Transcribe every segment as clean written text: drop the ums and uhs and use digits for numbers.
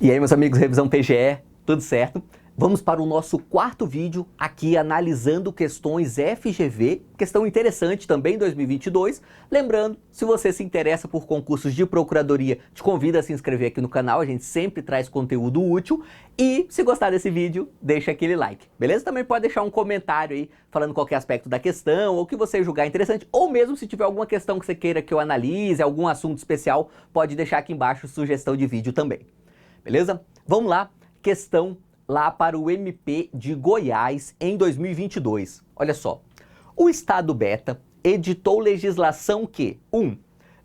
E aí, meus amigos, Revisão PGE, tudo certo? Vamos para o nosso quarto vídeo aqui analisando questões FGV, questão interessante também 2022. Lembrando, se você se interessa por concursos de procuradoria, te convido a se inscrever aqui no canal, a gente sempre traz conteúdo útil. E se gostar desse vídeo, deixa aquele like, beleza? Também pode deixar um comentário aí falando qualquer aspecto da questão, ou que você julgar interessante, ou mesmo se tiver alguma questão que você queira que eu analise, algum assunto especial, pode deixar aqui embaixo sugestão de vídeo também. Beleza? Vamos lá, questão lá para o MP de Goiás em 2022. Olha só, o Estado Beta editou legislação que 1.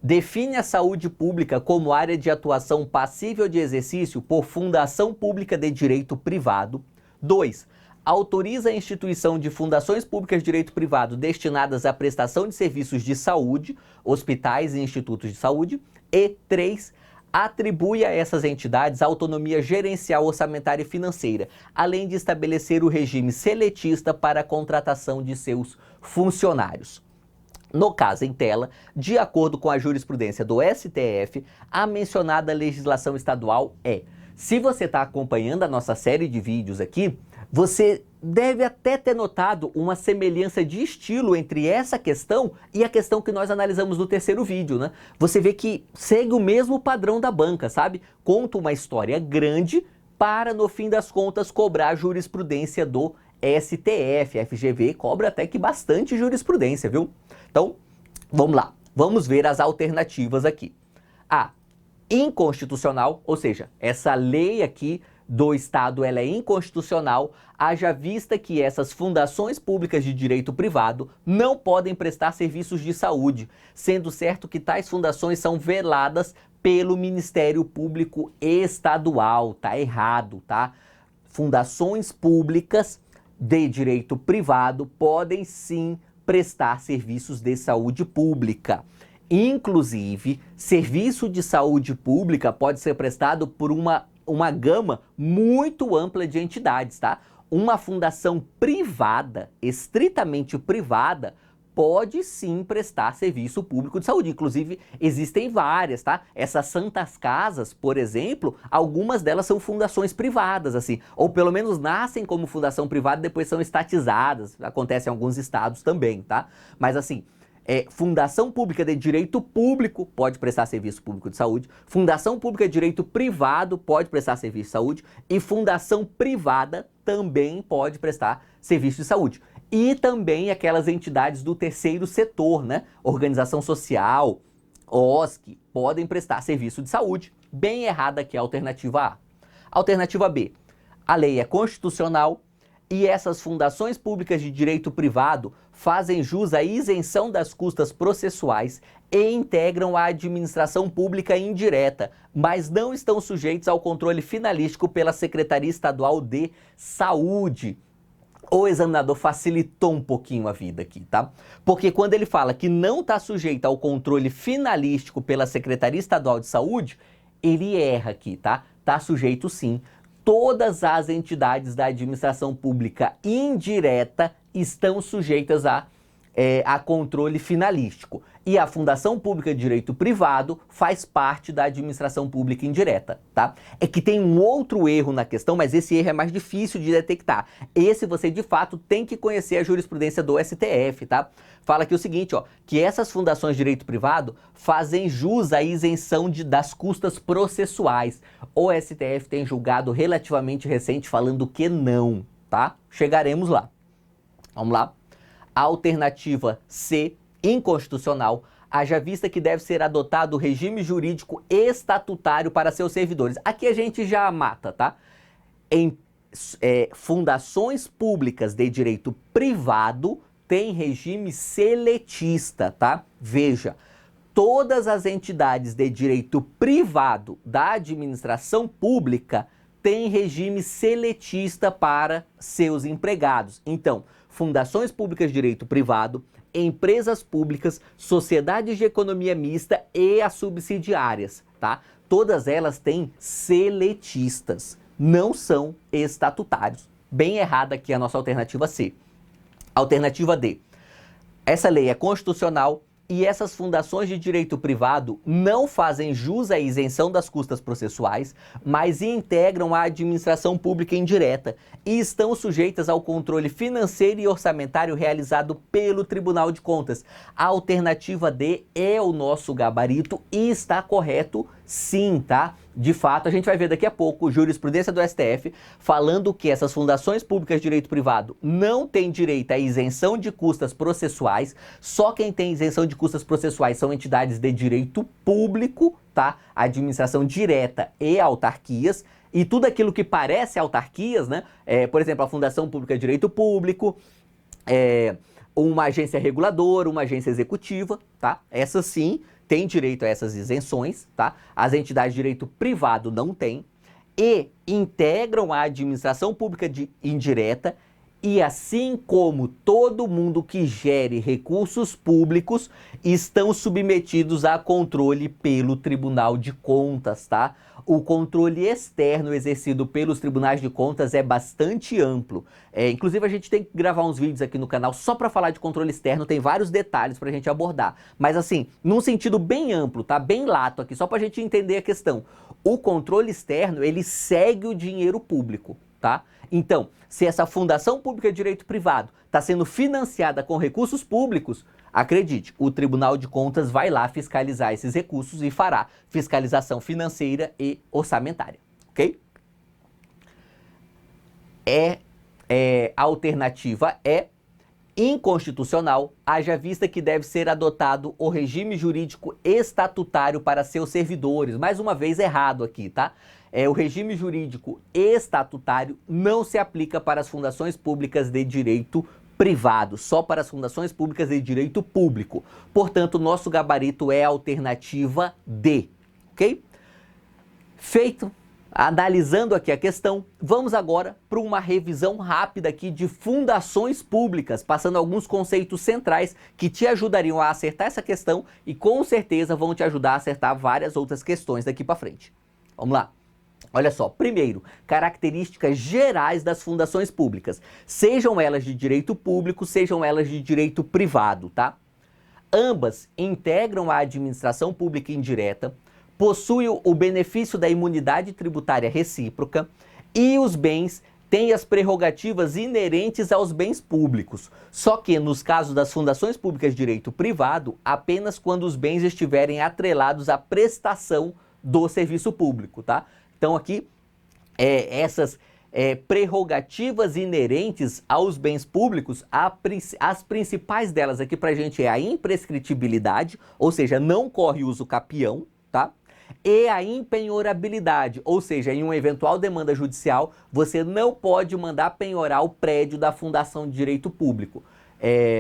Define a saúde pública como área de atuação passível de exercício por fundação pública de direito privado. 2. Autoriza a instituição de fundações públicas de direito privado destinadas à prestação de serviços de saúde, hospitais e institutos de saúde. E 3. Atribui a essas entidades autonomia gerencial, orçamentária e financeira, além de estabelecer o regime seletista para a contratação de seus funcionários. No caso em tela, de acordo com a jurisprudência do STF, a mencionada legislação estadual é. Se você está acompanhando a nossa série de vídeos aqui, você deve até ter notado uma semelhança de estilo entre essa questão e a questão que nós analisamos no terceiro vídeo, né? Você vê que segue o mesmo padrão da banca, sabe? Conta uma história grande para, no fim das contas, cobrar a jurisprudência do STF. A FGV cobra até que bastante jurisprudência, viu? Então, vamos lá. Vamos ver as alternativas aqui. A. Inconstitucional, ou seja, essa lei aqui do Estado ela é inconstitucional, haja vista que essas fundações públicas de direito privado não podem prestar serviços de saúde, sendo certo que tais fundações são veladas pelo Ministério Público Estadual. Tá errado, tá? Fundações públicas de direito privado podem sim prestar serviços de saúde pública. Inclusive, serviço de saúde pública pode ser prestado por uma gama muito ampla de entidades, tá? Uma fundação privada, estritamente privada, pode sim prestar serviço público de saúde. Inclusive, existem várias, tá? Essas santas casas, por exemplo, algumas delas são fundações privadas, assim, ou pelo menos nascem como fundação privada e depois são estatizadas. Acontece em alguns estados também, tá? Mas assim, fundação pública de direito público pode prestar serviço público de saúde, fundação pública de direito privado pode prestar serviço de saúde e fundação privada também pode prestar serviço de saúde. E também aquelas entidades do terceiro setor, né? Organização social, OSC, podem prestar serviço de saúde. Bem errada aqui a alternativa A. Alternativa B. A lei é constitucional e essas fundações públicas de direito privado fazem jus à isenção das custas processuais e integram a administração pública indireta, mas não estão sujeitos ao controle finalístico pela Secretaria Estadual de Saúde. O examinador facilitou um pouquinho a vida aqui, tá? Porque quando ele fala que não está sujeito ao controle finalístico pela Secretaria Estadual de Saúde, ele erra aqui, tá? Está sujeito sim. Todas as entidades da administração pública indireta estão sujeitas a controle finalístico. E a Fundação Pública de Direito Privado faz parte da administração pública indireta, tá? É que tem um outro erro na questão, mas esse erro é mais difícil de detectar. Esse você, de fato, tem que conhecer a jurisprudência do STF, tá? Fala aqui o seguinte, ó, que essas fundações de direito privado fazem jus à isenção das custas processuais. O STF tem julgado relativamente recente falando que não, tá? Chegaremos lá. Vamos lá. Alternativa C, inconstitucional, haja vista que deve ser adotado o regime jurídico estatutário para seus servidores. Aqui a gente já mata, tá? Em fundações públicas de direito privado tem regime seletista, tá? Veja, todas as entidades de direito privado da administração pública têm regime seletista para seus empregados. Então, fundações públicas de direito privado, empresas públicas, sociedades de economia mista e as subsidiárias, tá? Todas elas têm seletistas, não são estatutários. Bem errada aqui a nossa alternativa C. Alternativa D. Essa lei é constitucional E essas fundações de direito privado não fazem jus à isenção das custas processuais, mas integram a administração pública indireta e estão sujeitas ao controle financeiro e orçamentário realizado pelo Tribunal de Contas. A alternativa D é o nosso gabarito e está correto sim, tá? De fato, a gente vai ver daqui a pouco jurisprudência do STF falando que essas fundações públicas de direito privado não têm direito à isenção de custas processuais, só quem tem isenção de custas processuais são entidades de direito público, tá? Administração direta e autarquias, e tudo aquilo que parece autarquias, né? Por exemplo, a Fundação Pública de Direito Público, uma agência reguladora, uma agência executiva, tá? Essas sim têm direito a essas isenções, tá? As entidades de direito privado não têm, e integram a administração pública indireta, e assim como todo mundo que gere recursos públicos estão submetidos a controle pelo Tribunal de Contas, tá? O controle externo exercido pelos tribunais de contas é bastante amplo. Inclusive a gente tem que gravar uns vídeos aqui no canal só para falar de controle externo, tem vários detalhes para a gente abordar. Mas assim, num sentido bem amplo, tá? Bem lato aqui, só para a gente entender a questão. O controle externo, ele segue o dinheiro público, tá? Então, se essa fundação pública de direito privado está sendo financiada com recursos públicos, acredite, o Tribunal de Contas vai lá fiscalizar esses recursos e fará fiscalização financeira e orçamentária, ok? A alternativa é inconstitucional, haja vista que deve ser adotado o regime jurídico estatutário para seus servidores. Mais uma vez errado aqui, tá? O regime jurídico estatutário não se aplica para as fundações públicas de direito privado, só para as fundações públicas de direito público. Portanto, nosso gabarito é a alternativa D, ok? Feito. Analisando aqui a questão, vamos agora para uma revisão rápida aqui de fundações públicas, passando alguns conceitos centrais que te ajudariam a acertar essa questão e com certeza vão te ajudar a acertar várias outras questões daqui para frente. Vamos lá. Olha só, primeiro, características gerais das fundações públicas, sejam elas de direito público, sejam elas de direito privado, tá? Ambas integram a administração pública indireta, possui o benefício da imunidade tributária recíproca e os bens têm as prerrogativas inerentes aos bens públicos. Só que, nos casos das fundações públicas de direito privado, apenas quando os bens estiverem atrelados à prestação do serviço público, tá? Então aqui, essas prerrogativas inerentes aos bens públicos, as principais delas aqui pra gente é a imprescritibilidade, ou seja, não corre uso capião, tá? E a impenhorabilidade, ou seja, em uma eventual demanda judicial, você não pode mandar penhorar o prédio da fundação de direito público,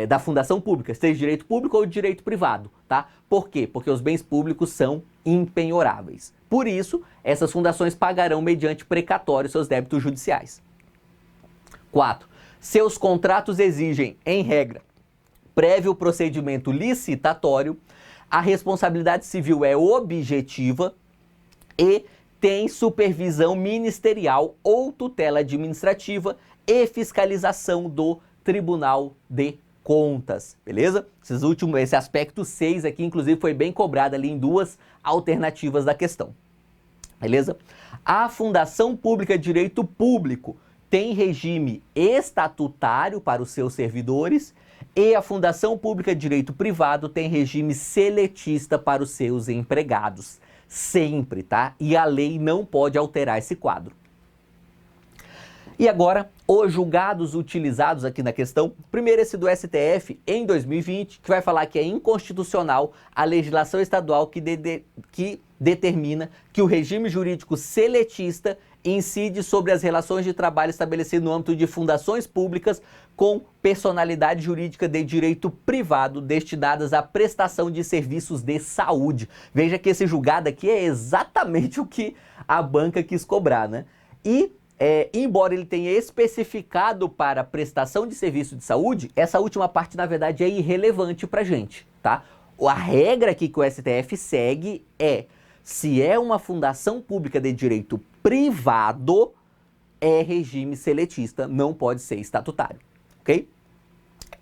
da fundação pública, seja de direito público ou de direito privado, tá? Por quê? Porque os bens públicos são impenhoráveis. Por isso, essas fundações pagarão mediante precatório seus débitos judiciais. 4. Seus contratos exigem, em regra, prévio procedimento licitatório, a responsabilidade civil é objetiva e tem supervisão ministerial ou tutela administrativa e fiscalização do Tribunal de Contas, beleza? Esse aspecto 6 aqui, inclusive, foi bem cobrado ali em duas alternativas da questão, beleza? A Fundação Pública de Direito Público tem regime estatutário para os seus servidores e a Fundação Pública de Direito Privado tem regime seletista para os seus empregados. Sempre, tá? E a lei não pode alterar esse quadro. E agora, os julgados utilizados aqui na questão. Primeiro esse do STF em 2020, que vai falar que é inconstitucional a legislação estadual que determina que o regime jurídico seletista incide sobre as relações de trabalho estabelecidas no âmbito de fundações públicas com personalidade jurídica de direito privado destinadas à prestação de serviços de saúde. Veja que esse julgado aqui é exatamente o que a banca quis cobrar, né? E, embora ele tenha especificado para prestação de serviço de saúde, essa última parte, na verdade, é irrelevante para a gente, tá? A regra aqui que o STF segue é: se é uma fundação pública de direito privado, é regime seletista, não pode ser estatutário, ok?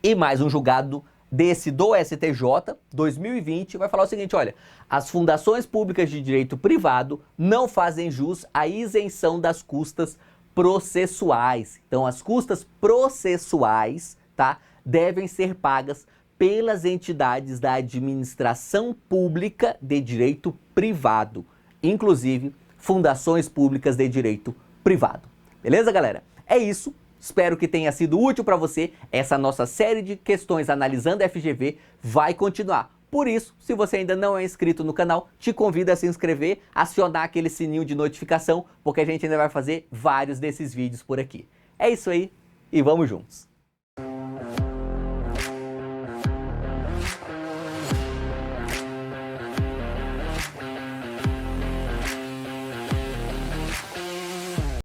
E mais um julgado desse do STJ 2020 vai falar o seguinte, olha, as fundações públicas de direito privado não fazem jus à isenção das custas processuais. Então, as custas processuais, tá, devem ser pagas pelas entidades da administração pública de direito privado, inclusive fundações públicas de direito privado. Beleza, galera? É isso. Espero que tenha sido útil para você. Essa nossa série de questões analisando FGV vai continuar. Por isso, se você ainda não é inscrito no canal, te convido a se inscrever, acionar aquele sininho de notificação, porque a gente ainda vai fazer vários desses vídeos por aqui. É isso aí e vamos juntos!